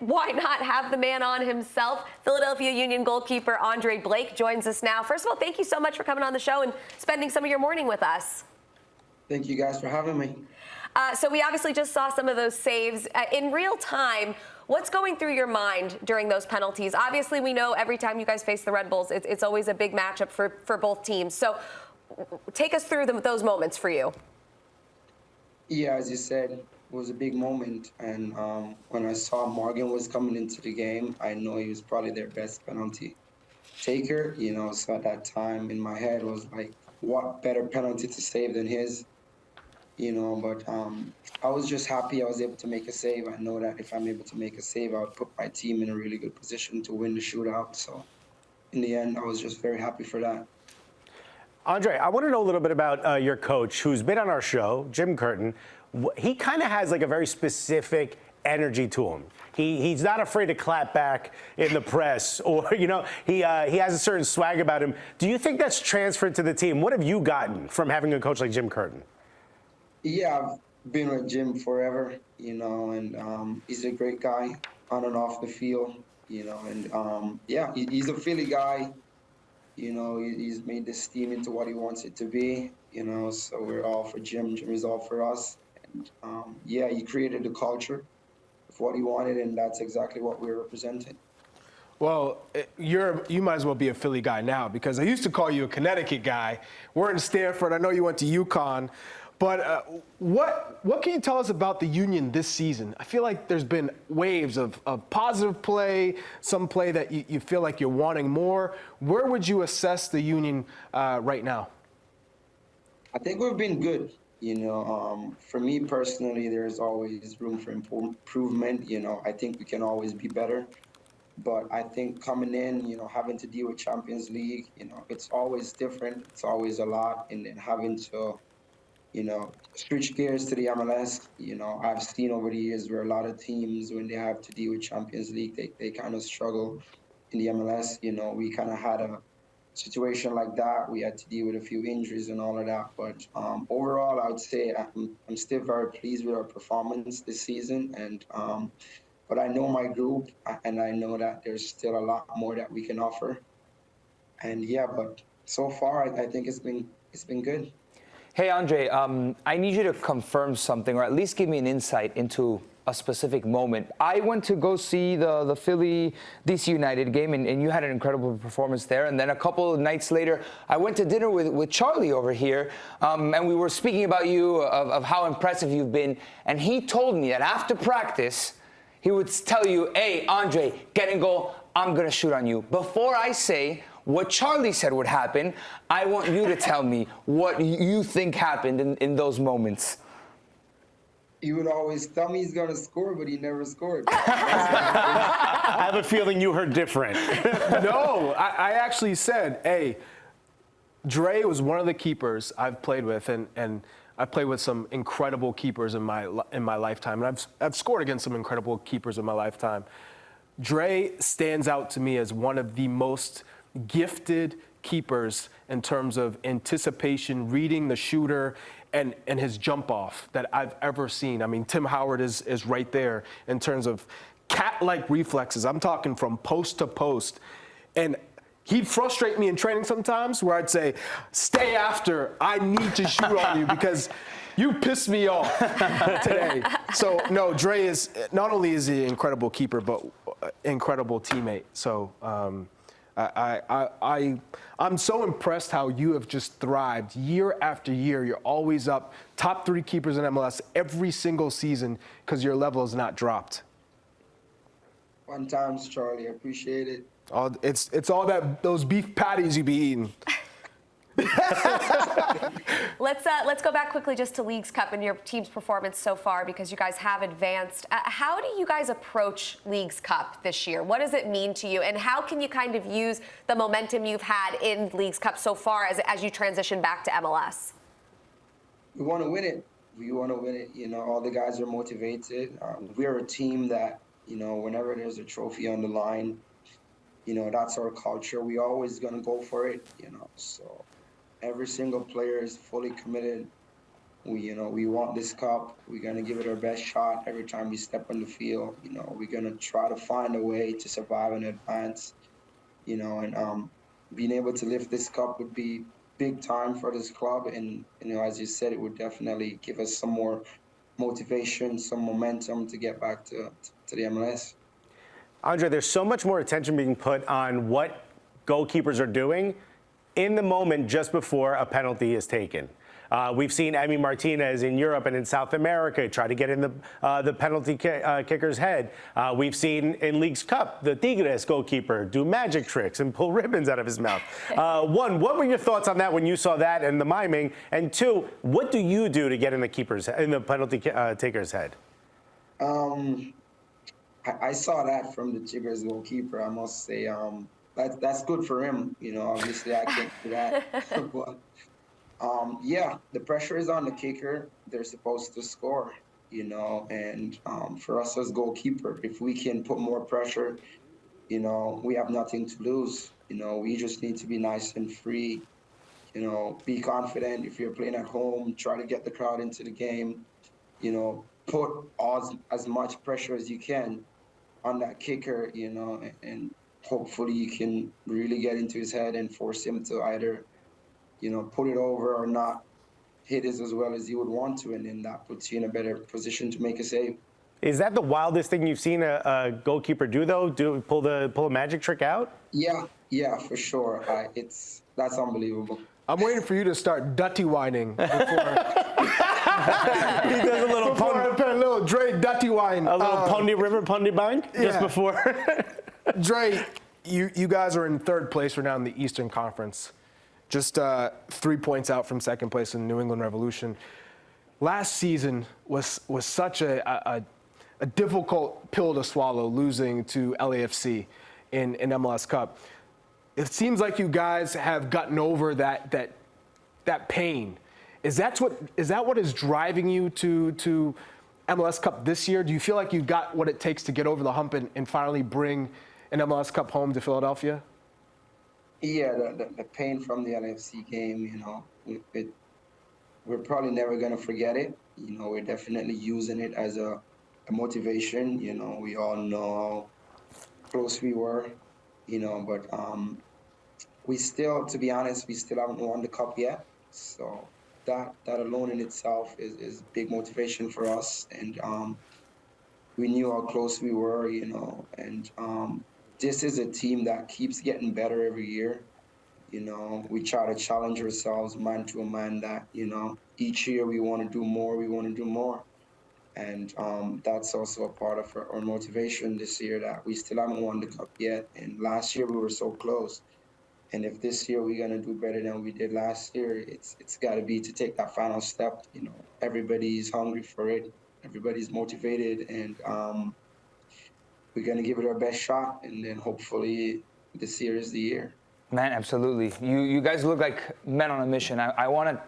why not have the man on himself? Philadelphia Union goalkeeper Andre Blake joins us now. First of all, thank you so much for coming on the show and spending some of your morning with us. Thank you guys for having me. So we obviously just saw some of those saves. In real time, what's going through your mind during those penalties? Obviously, we know every time you guys face the Red Bulls, it's always a big matchup for both teams. So take us through those moments for you. Yeah, as you said, it was a big moment. And when I saw Morgan was coming into the game, I know he was probably their best penalty taker. So at that time in my head was like, what better penalty to save than his? But I was just happy I was able to make a save. I know that if I'm able to make a save, I would put my team in a really good position to win the shootout. So in the end, I was just very happy for that. Andre, I want to know a little bit about your coach, who's been on our show, Jim Curtin. He kind of has like a very specific energy to him. He's not afraid to clap back in the press, or he has a certain swag about him. Do you think that's transferred to the team? What have you gotten from having a coach like Jim Curtin? Yeah, I've been with Jim forever, and he's a great guy on and off the field, and yeah, he's a Philly guy. He's made this team into what he wants it to be, so we're all for Jim. Jim is all for us. And yeah, he created the culture of what he wanted, and that's exactly what we're representing. Well, you might as well be a Philly guy now, because I used to call you a Connecticut guy. We're in Stanford. I know you went to UConn. But what can you tell us about the Union this season? I feel like there's been waves of positive play, some play that you feel like you're wanting more. Where would you assess the Union right now? I think we've been good. For me personally, there's always room for improvement. I think we can always be better. But I think coming in, having to deal with Champions League, it's always different. It's always a lot. And then having to switch gears to the MLS. I've seen over the years where a lot of teams, when they have to deal with Champions League, they kind of struggle in the MLS. We kind of had a situation like that. We had to deal with a few injuries and all of that. But overall, I would say I'm still very pleased with our performance this season. And but I know my group, and I know that there's still a lot more that we can offer. And yeah, but so far, I think it's been good. Hey, Andre, I need you to confirm something, or at least give me an insight into a specific moment. I went to go see the Philly DC United game, and you had an incredible performance there. And then a couple of nights later, I went to dinner with Charlie over here, and we were speaking about you, of how impressive you've been. And he told me that after practice, he would tell you, hey, Andre, get in goal, I'm going to shoot on you. Before I say what Charlie said would happen, I want you to tell me what you think happened in those moments. He would always tell me he's going to score, but he never scored. I have a feeling you heard different. No, I actually said, hey, Dre was one of the keepers I've played with, and I've played with some incredible keepers in my lifetime, and I've scored against some incredible keepers in my lifetime. Dre stands out to me as one of the most gifted keepers in terms of anticipation, reading the shooter, and his jump off that I've ever seen. I mean, Tim Howard is right there in terms of cat-like reflexes. I'm talking from post to post. And he'd frustrate me in training sometimes where I'd say, stay after, I need to shoot on you because you pissed me off today. So, no, Dre is, not only is he an incredible keeper, but incredible teammate. So, I'm so impressed how you have just thrived year after year. You're always up top 3 keepers in MLS every single season because your level has not dropped. Fun times, Charlie. I appreciate it. It's all those beef patties you be eating. Let's go back quickly just to Leagues Cup and your team's performance so far, because you guys have advanced. How do you guys approach Leagues Cup this year? What does it mean to you, and how can you kind of use the momentum you've had in Leagues Cup so far as you transition back to MLS? We want to win it. We want to win it. All the guys are motivated. We're a team that, whenever there's a trophy on the line, that's our culture. We always going to go for it, So every single player is fully committed We want this cup. We're gonna give it our best shot every time we step on the field. We're gonna try to find a way to survive and advance. And being able to lift this cup would be big time for this club. And as you said, it would definitely give us some more motivation, some momentum to get back to the MLS. Andre, there's so much more attention being put on what goalkeepers are doing in the moment just before a penalty is taken. We've seen Emi Martinez in Europe and in South America try to get in the penalty kicker's head. We've seen in League's Cup the Tigres goalkeeper do magic tricks and pull ribbons out of his mouth. One, what were your thoughts on that when you saw that and the miming? And two, what do you do to get in the penalty taker's head? I saw that from the Tigres goalkeeper. I must say, that's good for him. Obviously I can't do that. But, yeah, the pressure is on the kicker. They're supposed to score, and for us as goalkeeper, if we can put more pressure, we have nothing to lose. We just need to be nice and free, be confident. If you're playing at home, try to get the crowd into the game, put as much pressure as you can on that kicker, and hopefully you can really get into his head and force him to either put it over or not hit it as well as you would want to, and then that puts you in a better position to make a save. Is that the wildest thing you've seen a goalkeeper do, though? Pull a magic trick out? Yeah, for sure. That's unbelievable. I'm waiting for you to start dutty whining before. He does a little a little Dre dutty whine. A little Pondy bind just before. Dre, you guys are in third place right now in the Eastern Conference. Just 3 points out from second place in the New England Revolution. Last season was such a difficult pill to swallow, losing to LAFC in MLS Cup. It seems like you guys have gotten over that pain. Is that what is driving you to MLS Cup this year? Do you feel like you've got what it takes to get over the hump and finally bring an MLS Cup home to Philadelphia? Yeah, the pain from the LFC game, we're probably never going to forget it. We're definitely using it as a motivation. We all know how close we were, but we still, to be honest, we still haven't won the cup yet. So that alone in itself is big motivation for us. And we knew how close we were, and this is a team that keeps getting better every year. We try to challenge ourselves man to a man that, each year we want to do more. And that's also a part of our motivation this year, that we still haven't won the cup yet. And last year we were so close. And if this year we're going to do better than we did last year, it's got to be to take that final step. Everybody's hungry for it. Everybody's motivated. And we're going to give it our best shot, and then hopefully this year is the year. Man, absolutely. You guys look like men on a mission. I want to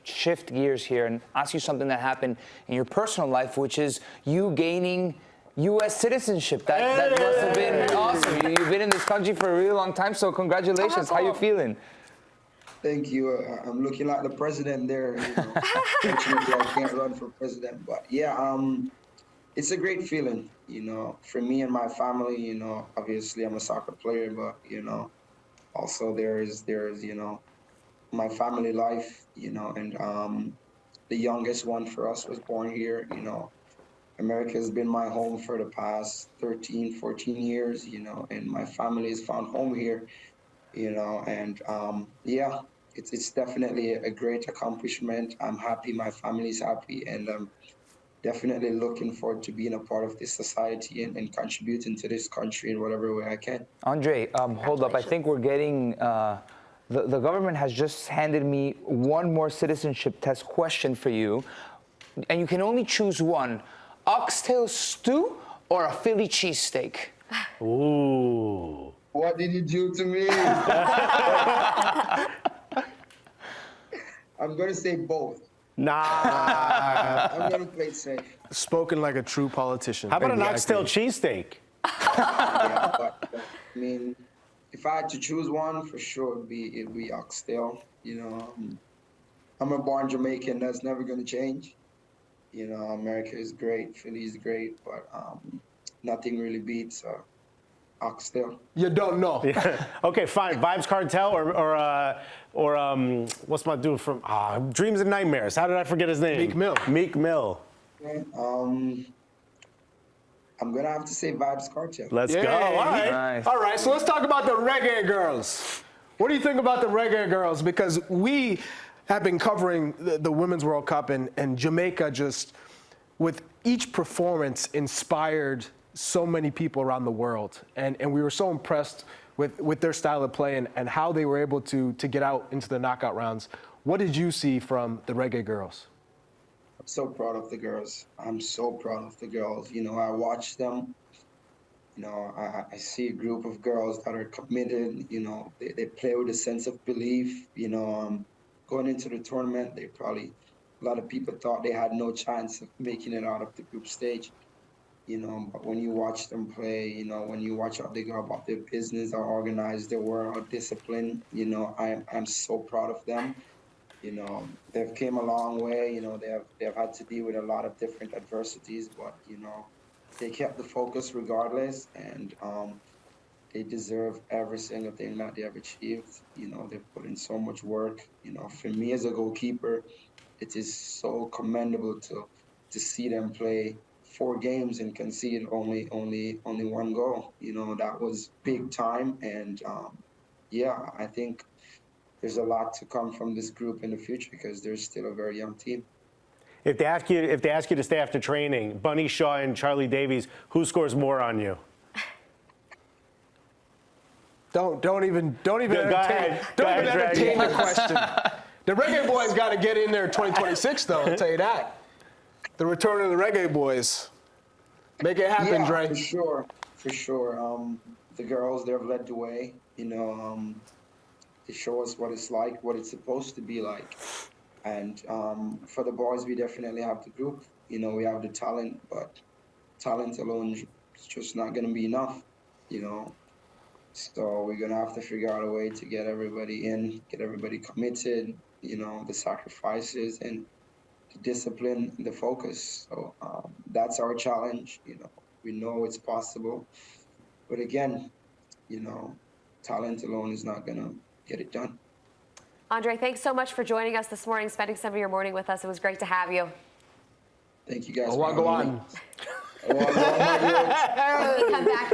shift gears here and ask you something that happened in your personal life, which is you gaining U.S. citizenship. That must have been awesome. You've been in this country for a really long time, so congratulations. How you feeling? Thank you. I'm looking like the president there. Fortunately, I can't run for president, but yeah, it's a great feeling. For me and my family. Obviously I'm a soccer player, but also there's my family life. And the youngest one for us was born here. America has been my home for the past 13, 14 years. And my family has found home here. And yeah. It's definitely a great accomplishment. I'm happy, my family's happy, and I'm definitely looking forward to being a part of this society and contributing to this country in whatever way I can. Andre, hold up. I think we're getting, the government has just handed me one more citizenship test question for you, and you can only choose one: oxtail stew or a Philly cheesesteak? Ooh. What did you do to me? I'm going to say both. Nah. I'm going to play safe. Spoken like a true politician. How about an oxtail cheesesteak? Yeah, but I mean, if I had to choose one, for sure it'd be oxtail. I'm a born Jamaican. That's never going to change. You know, America is great, Philly is great, but nothing really beats Oxtail. You don't know. Okay, fine. Vibes Cartel or what's my dude from Dreams and Nightmares? How did I forget his name? Meek Mill. Meek Mill. Okay, I'm gonna have to say Vibes Cartel. Let's go. All right. Nice. All right, so let's talk about the reggae girls. What do you think about the reggae girls? Because we have been covering the Women's World Cup, and Jamaica just, with each performance, inspired so many people around the world. And we were so impressed with their style of play and how they were able to get out into the knockout rounds. What did you see from the reggae girls? I'm so proud of the girls. I'm so proud of the girls. You know, I watch them. You know, I see a group of girls that are committed. You know, they play with a sense of belief. You know, going into the tournament, a lot of people thought they had no chance of making it out of the group stage. You know, but when you watch them play, you know, when you watch how they go about their business, how organized they were, how disciplined, you know, I'm so proud of them. You know, they've came a long way. You know, they've had to deal with a lot of different adversities, but you know, they kept the focus regardless, and they deserve every single thing that they have achieved. You know, they've put in so much work. You know, for me as a goalkeeper, it is so commendable to see them play 4 games and concede only one goal. You know, that was big time, and yeah, I think there's a lot to come from this group in the future because they're still a very young team. If they ask you to stay after training, Bunny Shaw and Charlie Davies, who scores more on you? Don't even entertain Drake. the question. The reggae boys got to get in there 2026 though. I'll tell you that. The return of the reggae boys. Make it happen, Yeah, Dre. for sure. The girls, they've led the way. You know, they show us what it's like, what it's supposed to be like. And for the boys, we definitely have the group. You know, we have the talent, but talent alone is just not going to be enough, you know. So we're going to have to figure out a way to get everybody in, get everybody committed, you know, the sacrifices and the discipline, the focus. So that's our challenge. You know, we know it's possible. But again, you know, talent alone is not going to get it done. Andre, thanks so much for joining us this morning, spending some of your morning with us. It was great to have you. Thank you guys. Go on. When we come back,